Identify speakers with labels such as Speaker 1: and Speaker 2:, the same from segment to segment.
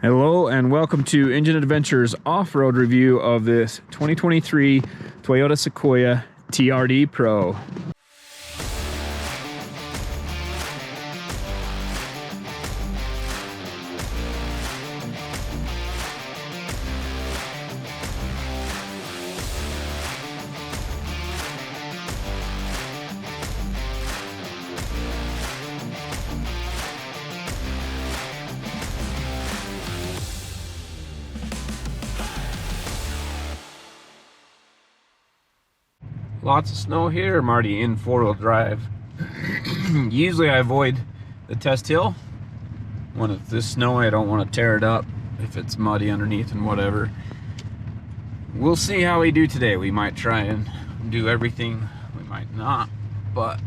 Speaker 1: Hello and welcome to Engine Adventures off-road review of this 2023 Toyota Sequoia TRD Pro. Lots of snow here. I'm already in four-wheel drive. Usually I avoid the test hill. When it's this snowy, I don't want to tear it up if it's muddy underneath and whatever. We'll see how we do today. We might try and do everything, we might not, but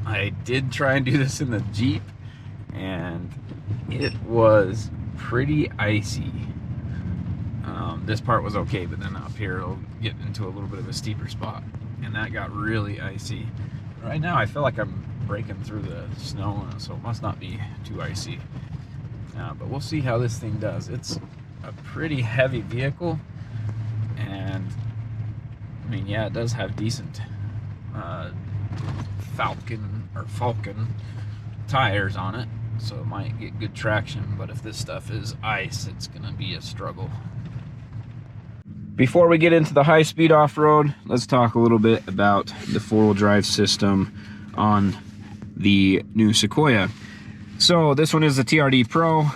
Speaker 1: I did try and do this in the Jeep and it was pretty icy. This part was okay, but then up here it'll get into a little bit of a steeper spot, and that got really icy. Right now I feel like I'm breaking through the snow, so it must not be too icy. But we'll see how this thing does. It's a pretty heavy vehicle, and I mean, yeah, it does have decent Falcon tires on it, so it might get good traction, but if this stuff is ice, it's gonna be a struggle. Before we get into the high-speed off-road, let's talk a little bit about the four-wheel drive system on the new Sequoia. So this one is the TRD Pro.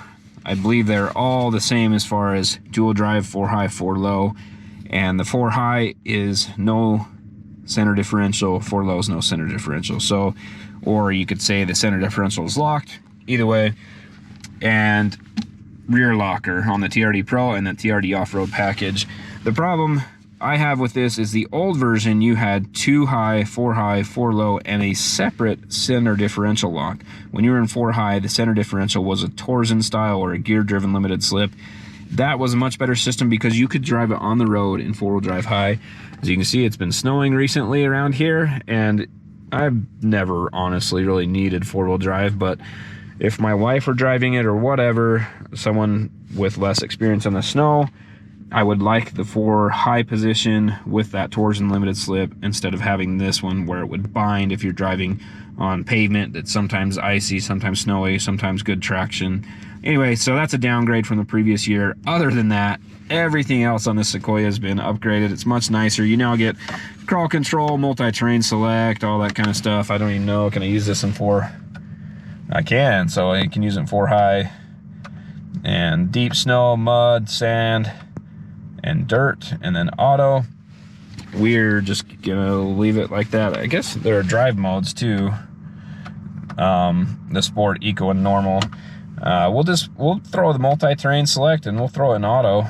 Speaker 1: I believe they're all the same as far as dual drive, 4 high, 4 low, and the 4 high is no center differential, 4 low is no center differential. So, or you could say the center differential is locked, either way, and rear locker on the TRD Pro and the TRD off-road package. The problem I have with this is the old version, you had 2 high, 4 low, and a separate center differential lock. When you were in 4 high, the center differential was a Torsen style or a gear-driven limited slip. That was a much better system because you could drive it on the road in 4-wheel drive high. As you can see, it's been snowing recently around here, and I've never honestly really needed 4-wheel drive, but if my wife were driving it or whatever, someone with less experience on the snow, I would like the 4 high position with that Torsen limited slip instead of having this one where it would bind if you're driving on pavement that's sometimes icy, sometimes snowy, sometimes good traction. Anyway, so that's a downgrade from the previous year. Other than that, everything else on the Sequoia has been upgraded. It's much nicer. You now get crawl control, multi-terrain select, all that kind of stuff. I don't even know, can I use this in 4? I can, so I can use it in 4 high. And deep snow, mud, sand, and dirt, and then auto. We're just gonna leave it like that. I guess there are drive modes too. The sport, eco, and normal. We'll throw the multi-terrain select and we'll throw in auto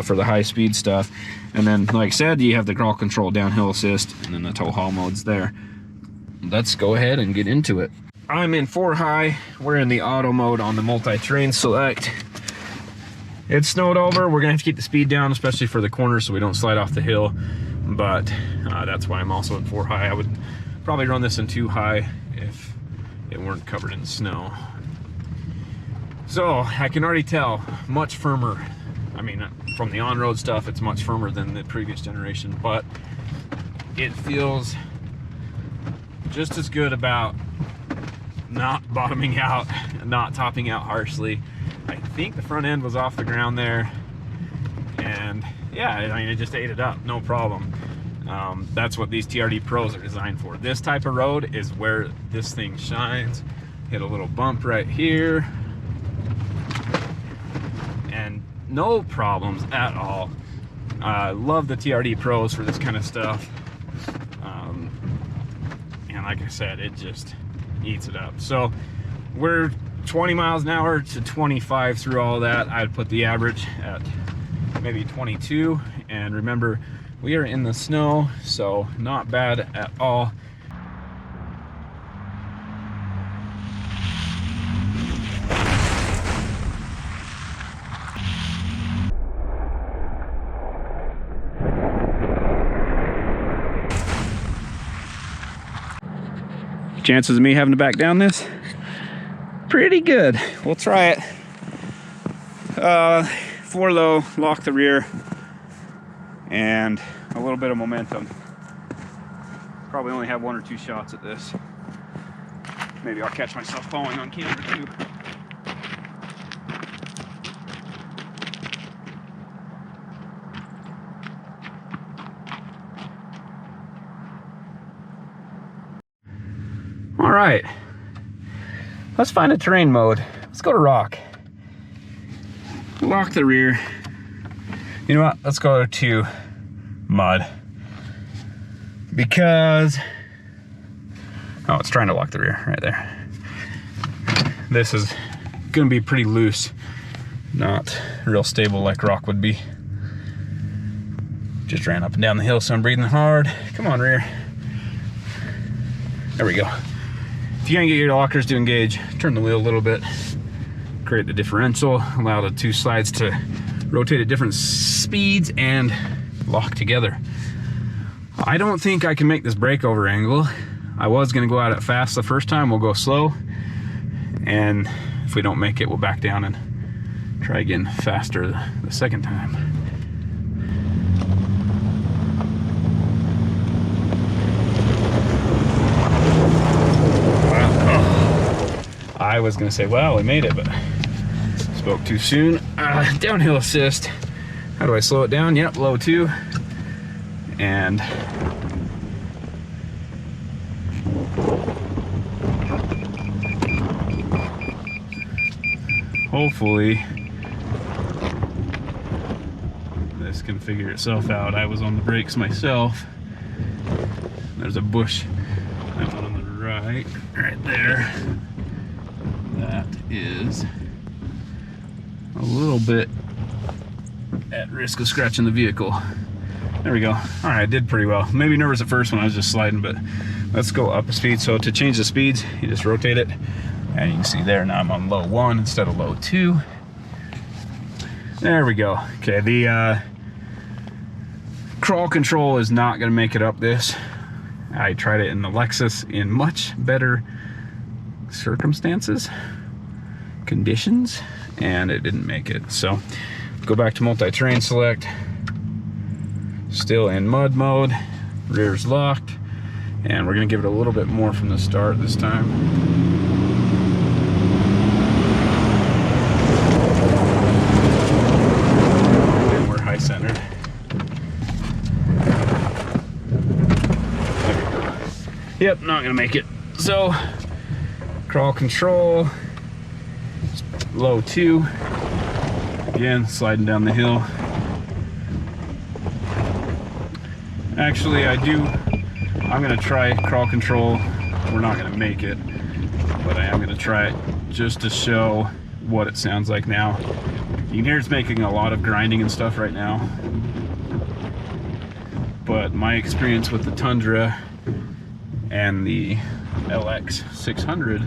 Speaker 1: for the high speed stuff. And then, like I said, you have the crawl control, downhill assist, and then the tow haul modes there. Let's go ahead and get into it. I'm in 4 high. We're in the auto mode on the multi-terrain select. It snowed over. We're gonna have to keep the speed down, especially for the corners so we don't slide off the hill. But that's why I'm also in 4 high. I would probably run this in 2 high if it weren't covered in snow. So I can already tell, much firmer. I mean, from the on-road stuff, it's much firmer than the previous generation, but it feels just as good about not bottoming out, not topping out harshly. I think the front end was off the ground there, and yeah, I mean, it just ate it up, no problem. That's what these TRD Pros are designed for. This type of road is where this thing shines. Hit a little bump right here, and no problems at all. Love the TRD Pros for this kind of stuff. And like I said, it just eats it up. So we're 20 miles an hour to 25 through all that. I'd put the average at maybe 22, and remember, we are in the snow, so not bad at all. Chances of me having to back down this? Pretty good. We'll try it. 4 low, lock the rear, and a little bit of momentum. Probably only have 1 or 2 shots at this. Maybe I'll catch myself falling on camera too. All right, let's find a terrain mode. Let's go to rock. Lock the rear. You know what? Let's go to mud. Because, oh, it's trying to lock the rear right there. This is gonna be pretty loose, not real stable like rock would be. Just ran up and down the hill, so I'm breathing hard. Come on, rear. There we go. If you can't get your lockers to engage, turn the wheel a little bit, create the differential, allow the 2 slides to rotate at different speeds and lock together. I don't think I can make this breakover angle. I was gonna go at it fast the first time, we'll go slow, and if we don't make it, we'll back down and try again faster the second time. I was gonna say, well, we made it, but spoke too soon. Downhill assist. How do I slow it down? Yep, low 2. And hopefully this can figure itself out. I was on the brakes myself. There's a bush. That one on the right there. That is a little bit at risk of scratching the vehicle. There we go. All right, I did pretty well. Maybe nervous at first when I was just sliding, but let's go up a speed. So to change the speeds, you just rotate it, and you can see there, now I'm on low 1 instead of low 2. There we go. Okay, the crawl control is not gonna make it up this. I tried it in the Lexus in much better circumstances, conditions, and it didn't make it. So go back to multi-terrain select, still in mud mode, rear's locked, and we're gonna give it a little bit more from the start this time. And we're high centered. There we go. Yep, not gonna make it. So crawl control, low 2. Again, sliding down the hill. Actually, I'm gonna try crawl control. We're not gonna make it, but I am gonna try it just to show what it sounds like now. You can hear it's making a lot of grinding and stuff right now. But my experience with the Tundra and the LX 600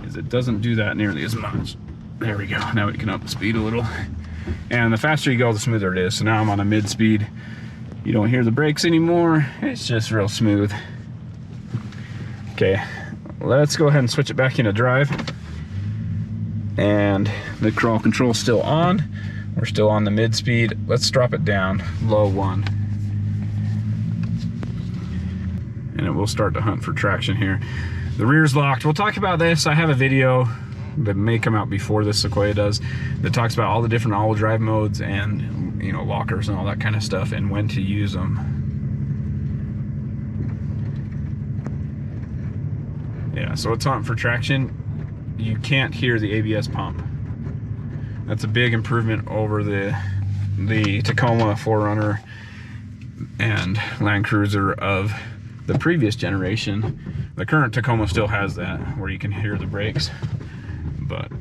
Speaker 1: is it doesn't do that nearly as much. There we go. Now we can up the speed a little. And the faster you go, the smoother it is. So now I'm on a mid speed. You don't hear the brakes anymore. It's just real smooth. Okay, let's go ahead and switch it back into drive. And the crawl control's still on. We're still on the mid speed. Let's drop it down, low 1. And it will start to hunt for traction here. The rear's locked. We'll talk about this. I have a video that may come out before this Sequoia does that talks about all the different all-wheel drive modes and, you know, lockers and all that kind of stuff and when to use them. Yeah, so it's hunting for traction. You can't hear the ABS pump. That's a big improvement over the Tacoma 4Runner and Land Cruiser of the previous generation. The current Tacoma still has that, where you can hear the brakes. But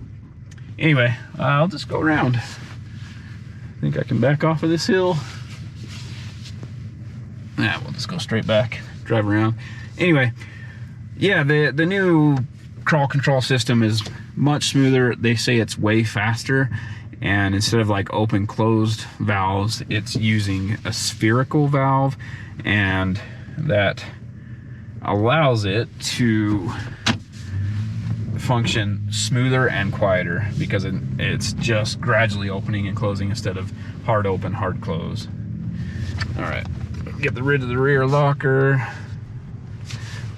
Speaker 1: anyway, I'll just go around. I think I can back off of this hill. Yeah, we'll just go straight back, drive around. Anyway, yeah, the new crawl control system is much smoother. They say it's way faster, and instead of like open closed valves, it's using a spherical valve, and that allows it to function smoother and quieter because it's just gradually opening and closing instead of hard open, hard close. All right, get rid of the rear locker.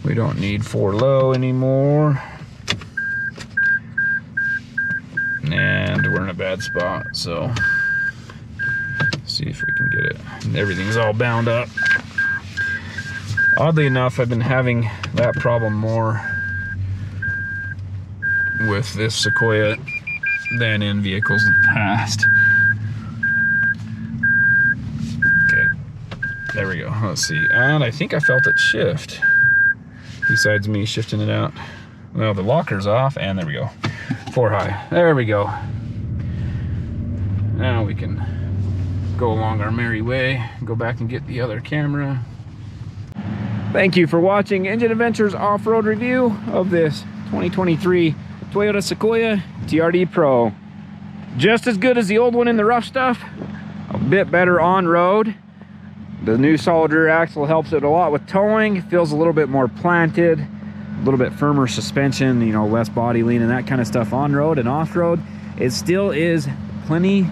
Speaker 1: We don't need 4 low anymore. And we're in a bad spot, so see if we can get it. Everything's all bound up. Oddly enough, I've been having that problem more with this Sequoia than in vehicles in the past. Okay, there we go. Let's see. And I think I felt it shift, besides me shifting it out. Well, the locker's off, and there we go. 4 high. There we go. Now we can go along our merry way, go back and get the other camera. Thank you for watching Engine Adventures off-road review of this 2023 Toyota Sequoia TRD Pro. Just as good as the old one in the rough stuff, a bit better on-road. The new solid rear axle helps it a lot with towing. It feels a little bit more planted, a little bit firmer suspension, you know, less body lean and that kind of stuff on-road and off-road. It still is plenty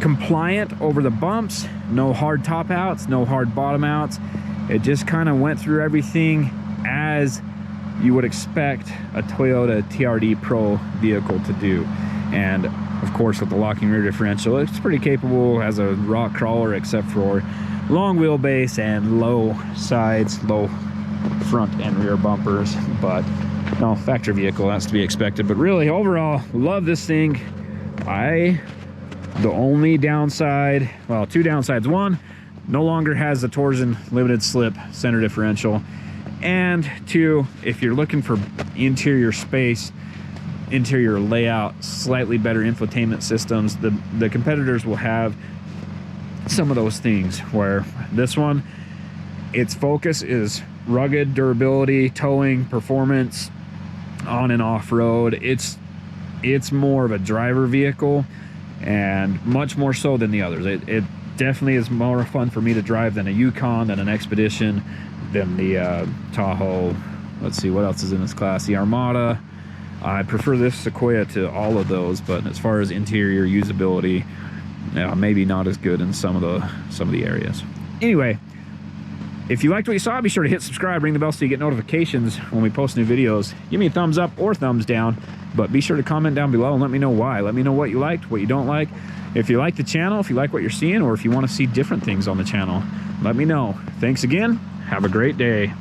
Speaker 1: compliant over the bumps. No hard top outs, no hard bottom outs. It just kind of went through everything as you would expect a Toyota TRD Pro vehicle to do. And of course, with the locking rear differential, it's pretty capable as a rock crawler, except for long wheelbase and low sides, low front and rear bumpers. But no, factory vehicle, that's to be expected. But really, overall, love this thing. The only downside, well, 2 downsides. 1, no longer has the Torsen limited slip center differential. And 2, if you're looking for interior space, interior layout, slightly better infotainment systems, the competitors will have some of those things, where this one, its focus is rugged durability, towing, performance on and off road. It's more of a driver vehicle, and much more so than the others. It definitely is more fun for me to drive than a Yukon, than an Expedition, than the Tahoe. Let's see, what else is in this class? The Armada. I prefer this Sequoia to all of those, but as far as interior usability, maybe not as good in some of the areas. Anyway, if you liked what you saw, be sure to hit subscribe, ring the bell so you get notifications when we post new videos. Give me a thumbs up or thumbs down, but be sure to comment down below and let me know why. Let me know what you liked, what you don't like. If you like the channel, if you like what you're seeing, or if you want to see different things on the channel, let me know. Thanks again. Have a great day.